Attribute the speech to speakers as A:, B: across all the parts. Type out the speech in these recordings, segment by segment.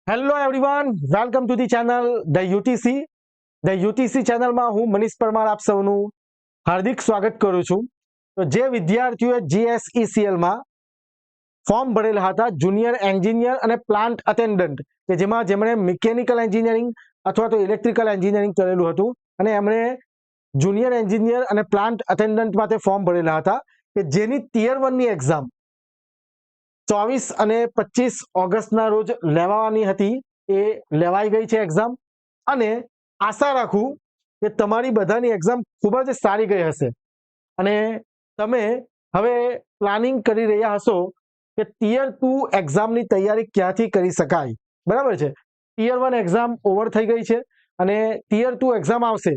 A: Hello everyone, welcome to the channel the UTC. The UTC ચેનલમાં હું મનીષ પરમાર આપ સૌનું હાર્દિક સ્વાગત કરું છું. તો જે વિદ્યાર્થીઓએ જીએસઈસીએલમાં ફોર્મ ભરેલા હતા જુનિયર એન્જિનિયર અને પ્લાન્ટ અટેન્ડન્ટ, કે જેમણે મિકેનિકલ એન્જિનિયરિંગ અથવા તો ઇલેક્ટ્રિકલ એન્જિનિયરિંગ કરેલું હતું અને એમણે જુનિયર એન્જિનિયર અને પ્લાન્ટ અટેન્ડન્ટ માટે ફોર્મ ભરેલા હતા, કે જેની ટિયર 1 ની એક્ઝામ 24 અને 25 ઓગસ્ટના રોજ લેવાની હતી, એ લેવાઈ ગઈ છે એક્ઝામ. અને આશા રાખું કે તમારી બધાની એક્ઝામ ખૂબ જ સારી ગઈ હશે અને તમે હવે પ્લાનિંગ કરી રહ્યા હશો કે ટિયર 2 એક્ઝામની તૈયારી ક્યાંથી કરી શકાય. બરાબર છે, ટિયર 1 એક્ઝામ ઓવર થઈ ગઈ છે અને ટિયર 2 એક્ઝામ આવશે.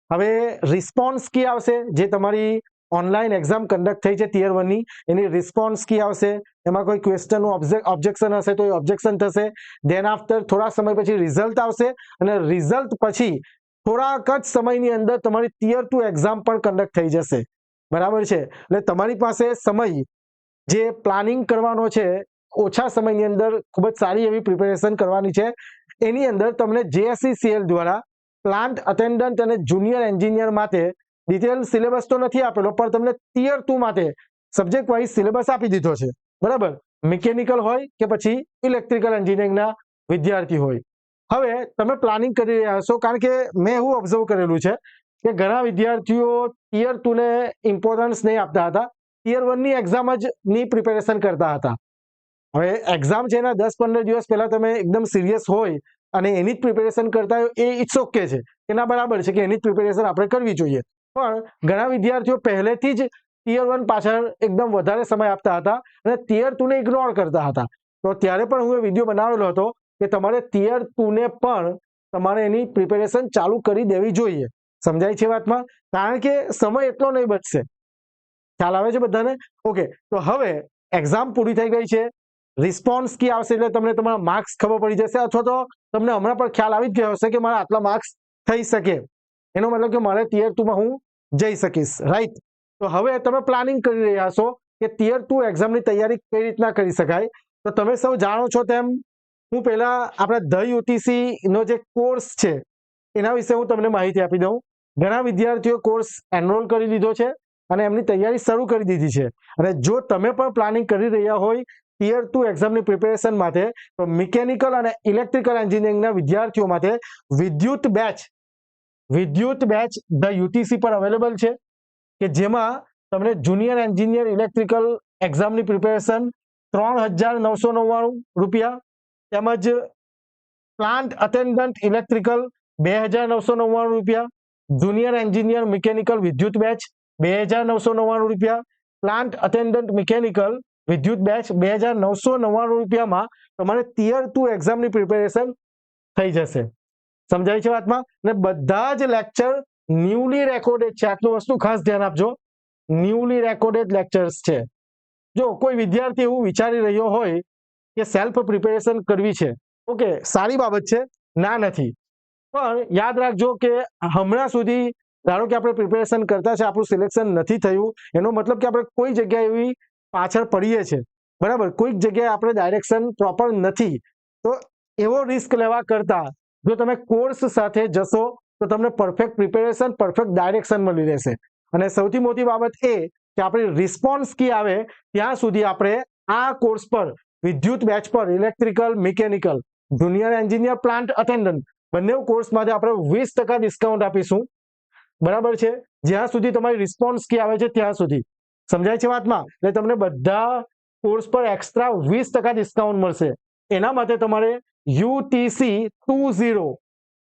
A: હવે રિસ્પોન્સ કી આવશે, જે તમારી ઓનલાઈન એક્ઝામ કન્ડક્ટ થઈ છે ટિયર 1 ની, એની રિસ્પોન્સ કી આવશે. એમાં કોઈ ક્વેશ્ચનનું ઓબ્જેક્શન હશે તો એ ઓબ્જેક્શન થશે. ધેન આફ્ટર થોડા સમય પછી રિઝલ્ટ આવશે અને રિઝલ્ટ પછી થોડાક જ સમયની અંદર તમારી ટિયર 2 એક્ઝામ પણ કન્ડક્ટ થઈ જશે. બરાબર છે, એટલે તમારી પાસે સમય જે પ્લાનિંગ કરવાનો છે, ઓછા સમયની અંદર ખૂબ જ સારી એવી પ્રિપેરેશન કરવાની છે. એની અંદર તમને જીએસઈસીએલ દ્વારા પ્લાન્ટ અટેન્ડન્ટ અને જુનિયર એન્જિનિયર માટે ડિટેલ સિલેબસ તો નથી આપેલો, પણ તમને ટિયર 2 માટે સબ્જેક્ટ વાઇઝ સિલેબસ આપી દીધો છે. બરાબર, મિકેનિકલ હોય કે પછી ઇલેક્ટ્રિકલ એન્જિનિયરિંગના વિદ્યાર્થી હોય. હવે તમે પ્લાનિંગ કરી રહ્યા હશો, કારણ કે મેં એવું ઓબ્ઝર્વ કરેલું છે કે ઘણા વિદ્યાર્થીઓ ટિયર 2 ને ઇમ્પોર્ટન્સ નહીં આપતા હતા, ટિયર 1 ની એક્ઝામ જ ની પ્રિપેરેશન કરતા હતા. હવે એક્ઝામ છે એના 10-15 દિવસ પહેલા તમે એકદમ સિરિયસ હોય અને એની જ પ્રિપેરેશન કરતા હોય, એ ઇટ્સ ઓકે છે, એના બરાબર છે કે એની જ પ્રિપેરેશન આપણે કરવી જોઈએ. પણ ઘણા વિદ્યાર્થીઓ પહેલેથી જ ટિયર 1 પાછળ એકદમ વધારે સમય આપતા હતા અને ટિયર 2 ને ઇગ્નોર કરતા હતા. તો ત્યારે પણ હું એ વિડીયો બનાવેલો હતો કે તમારે ટિયર 2 ને પણ તમારે એની પ્રિપેરેશન ચાલુ કરી દેવી જોઈએ. સમજાય છે વાતમાં? કારણ કે સમય એટલો નહીં બચશે. ખ્યાલ આવે છે બધાને? ઓકે, તો હવે એક્ઝામ પૂરી થઈ ગઈ છે, રિસ્પોન્સ કી આવશે એટલે તમને તમારા માર્ક્સ ખબર પડી જશે, અથવા તો તમને હમણાં પણ ખ્યાલ આવી જ ગયો હશે કે મારા આટલા માર્ક્સ થઈ શકે, એનો મતલબ કે મારે ટિયર 2 માં હું જઈ શકીશ. રાઈટ? તો હવે તમે પ્લાનિંગ કરી રહ્યા છો કે ટિયર 2 એક્ઝામની તૈયારી કઈ રીતના કરી શકાય. તો તમે સૌ જાણો છો તેમ હું પહેલા આપણા ધ યુટીસી નો જે કોર્સ છે એના વિશે હું તમને માહિતી આપી દઉં. ઘણા વિદ્યાર્થીઓ કોર્સ એનરોલ કરી લીધો છે અને એમની તૈયારી શરૂ કરી દીધી છે. અને જો તમે પણ પ્લાનિંગ કરી રહ્યા હોય ટિયર 2 એક્ઝામની પ્રિપેરેશન માટે, તો મિકેનિકલ અને ઇલેક્ટ્રિકલ એન્જિનિયરિંગના વિદ્યાર્થીઓ માટે વિદ્યુત બેચ ધ યુટીસી પર અવેલેબલ છે, કે જેમાં તમને જુનિયર એન્જિનિયર ઇલેક્ટ્રિકલ એક્ઝામની પ્રિપેરેશન 3,999 રૂપિયા, તેમજ પ્લાન્ટ અટેન્ડન્ટ ઇલેક્ટ્રિકલ 2,999 રૂપિયા, જુનિયર એન્જિનિયર મિકેનિકલ વિદ્યુત બેચ 2,999 રૂપિયા, પ્લાન્ટ અટેન્ડન્ટ મિકેનિકલ વિદ્યુત બેચ 2,999 રૂપિયામાં તમારે ટિયર 2 એક્ઝામની પ્રિપેરેશન થઈ જશે. સમજાય છે વાતમાં? ને બધા જ લેક્ચર ન્યૂલી રેકોર્ડેડ છે. આટલું વસ્તુ ખાસ ધ્યાન આપજો, ન્યૂલી રેકોર્ડેડ લેક્ચર્સ છે. જો કોઈ વિદ્યાર્થી એવું વિચારી રહ્યો હોય કે સેલ્ફ પ્રિપેરેશન કરવી છે, ઓકે, સારી બાબત છે, ના નથી, પણ યાદ રાખજો કે હમણાં સુધી ધારો કે આપણે પ્રિપેરેશન કરતા છે, આપણું સિલેક્શન નથી થયું, એનો મતલબ કે આપણે કોઈ જગ્યાએ એવી પાછળ પડીએ છે. બરાબર, કોઈક જગ્યાએ આપણે ડાયરેક્શન પ્રોપર નથી. તો એવો રિસ્ક લેવા કરતા જો તમે કોર્સ સાથે જશો તો તમને પરફેક્ટ પ્રિપેરેશન, પરફેક્ટ ડાયરેક્શન મળી રહેશે. અને સૌથી મોટી બાબત એ કે આપણી રિસ્પોન્સ કી આવે ત્યાં સુધી આપણે આ કોર્સ પર, વિદ્યુત બેચ પર, electrical, mechanical, junior engineer, plant attendant બંને કોર્સ માટે આપણે 20% ડિસ્કાઉન્ટ આપીશું. બરાબર છે, જ્યાં સુધી તમારી રિસ્પોન્સ કી આવે છે ત્યાં સુધી. સમજાય છે વાતમાં? એટલે તમને બધા કોર્સ પર એક્સ્ટ્રા 20% ડિસ્કાઉન્ટ મળશે. એના માટે તમારે UTC20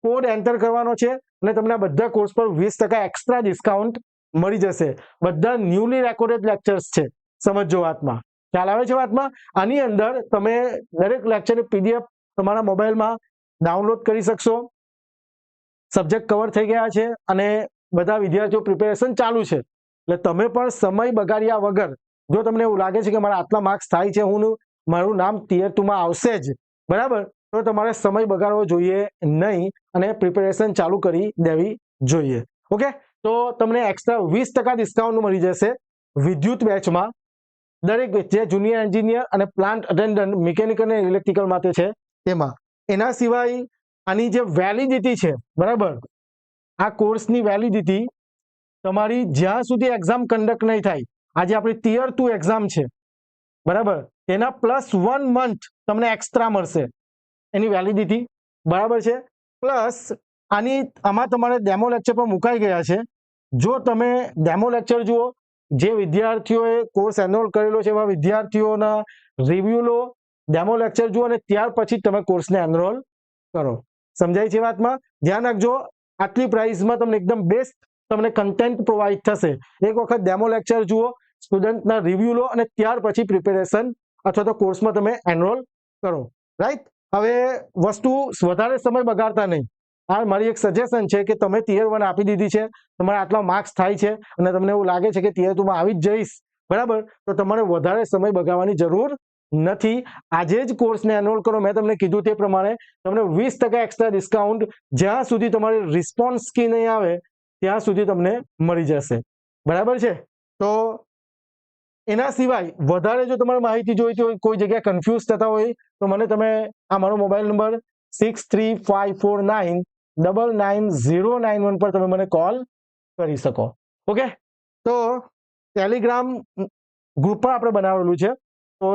A: કોડ એન્ટર કરવાનો છે અને તમને બધા કોર્સ પર 20% એક્સ્ટ્રા ડિસ્કાઉન્ટ મળી જશે. બધા ન્યૂલી રેકોર્ડેડ લેક્ચર્સ છે. સમજો વાતમાં? ખ્યાલ આવે છે વાતમાં? આની અંદર તમે દરેક લેક્ચરની PDF તમારા મોબાઈલમાં ડાઉનલોડ કરી શકશો. સબ્જેક્ટ કવર થઈ ગયા છે અને બધા વિદ્યાર્થીઓ પ્રિપેરેશન ચાલુ છે. એટલે તમે પણ સમય બગાડ્યા વગર, જો તમને એવું લાગે છે કે મારા આટલા માર્ક્સ થાય છે, મારું નામ ટિયર 2 માં આવશે જ, બરાબર, તો તમારે સમય બગાડવો જોઈએ નહીં અને પ્રિપેરેશન ચાલુ કરી દેવી જોઈએ. ઓકે, તો તમને એક્સ્ટ્રા 20% ડિસ્કાઉન્ટ મળી જશે વિદ્યુત બેચમાં. દરેક જે જુનિયર એન્જિનિયર અને પ્લાન્ટ અટેન્ડન્ટ મિકેનિકલ અને ઇલેક્ટ્રિકલ માટે છે તેમાં. એના સિવાય આની જે વેલિડિટી છે, બરાબર, આ કોર્સની વેલિડિટી તમારી જ્યાં સુધી એક્ઝામ કન્ડક્ટ નહીં થાય, આજે આપણી ટિયર 2 એક્ઝામ છે, બરાબર, તેના +1 મંથ તમને એક્સ્ટ્રા મળશે એની વેલિડિટી, બરાબર છે. પ્લસ આમાં તમારે ડેમો લેક્ચર પણ મુકાઈ ગયા છે. જો તમે ડેમો લેક્ચર જુઓ, જે વિદ્યાર્થીઓએ કોર્સ એનરોલ કરેલો છે એવા વિદ્યાર્થીઓના રિવ્યુ લો, ડેમો લેક્ચર જુઓ અને ત્યાર પછી તમે કોર્સને એનરોલ કરો. સમજાય છે વાતમાં? ધ્યાન રાખજો, આટલી પ્રાઇસમાં તમને એકદમ બેસ્ટ તમને કન્ટેન્ટ પ્રોવાઈડ થશે. એક વખત ડેમો લેક્ચર જુઓ, સ્ટુડન્ટના રિવ્યુ લો અને ત્યાર પછી પ્રિપેરેશન અથવા તો કોર્સમાં તમે એનરોલ કરો. રાઈટ? હવે વસ્તુ વધારે સમય બગાડતા નહીં. આ મારી એક સજેશન છે કે તમે ટિયર 1 આપી દીધી છે, તમારા આટલા માર્ક્સ થાય છે અને તમને એવું લાગે છે કે ટિયર 2 માં આવી જ જઈશ, બરાબર, તો તમારે વધારે સમય બગાડવાની જરૂર નથી. આજે જ કોર્સને એનરોલ કરો. મેં તમને કીધું તે પ્રમાણે તમને 20% એક્સ્ટ્રા ડિસ્કાઉન્ટ જ્યાં સુધી તમારી રિસ્પોન્સ કી નહીં આવે ત્યાં સુધી તમને મળી જશે, બરાબર છે. તો એના સિવાય વધારે જો તમારે માહિતી જોઈતી હોય, કોઈ જગ્યાએ કન્ફ્યુઝ થતા હોય, તો મને તમે આ મારો મોબાઈલ નંબર 6354999091 પર તમે મને કોલ કરી શકો. ઓકે, તો ટેલિગ્રામ ગ્રુપ પણ આપણે બનાવેલું છે, તો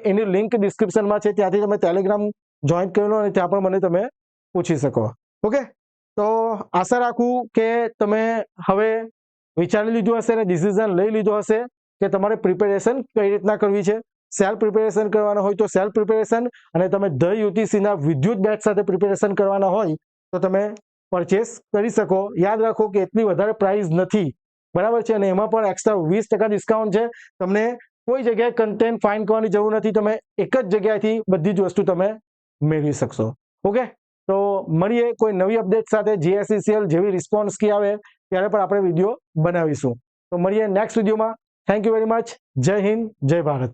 A: એની લિંક ડિસ્ક્રિપ્શનમાં છે, ત્યાંથી તમે ટેલિગ્રામ જોઈન કરી લો અને ત્યાં પણ મને તમે પૂછી શકો. ઓકે, તો આશા રાખું કે તમે હવે વિચારી લીધું હશે અને ડિસિઝન લઈ લીધો હશે કે તમારે પ્રિપેરેશન કઈ રીતના કરવી છે. સેલ્ફ પ્રિપેરેશન કરવાનો હોય તો સેલ્ફ પ્રિપેરેશન, અને તમે ધ યુટીસીના વિદ્યુત બેચ સાથે પ્રિપેરેશન કરવાના હોય તો તમે પરચેસ કરી શકો. યાદ રાખો કે એટલી વધારે પ્રાઇસ નથી, બરાબર છે, અને એમાં પણ એક્સ્ટ્રા 20% ડિસ્કાઉન્ટ છે. તમને કોઈ જગ્યાએ કન્ટેન્ટ ફાઇન્ડ કરવાની જરૂર નથી, તમે એક જ જગ્યાએથી બધી જ વસ્તુ તમે મેળવી શકશો. ઓકે, તો મળીએ કોઈ નવી અપડેટ સાથે. GSECL જેવી રિસ્પોન્સ કી આવે ત્યારે પણ આપણે વિડીયો બનાવીશું. તો મળીએ નેક્સ્ટ વિડીયોમાં. Thank you very much. જય હિન્દ, જય ભારત.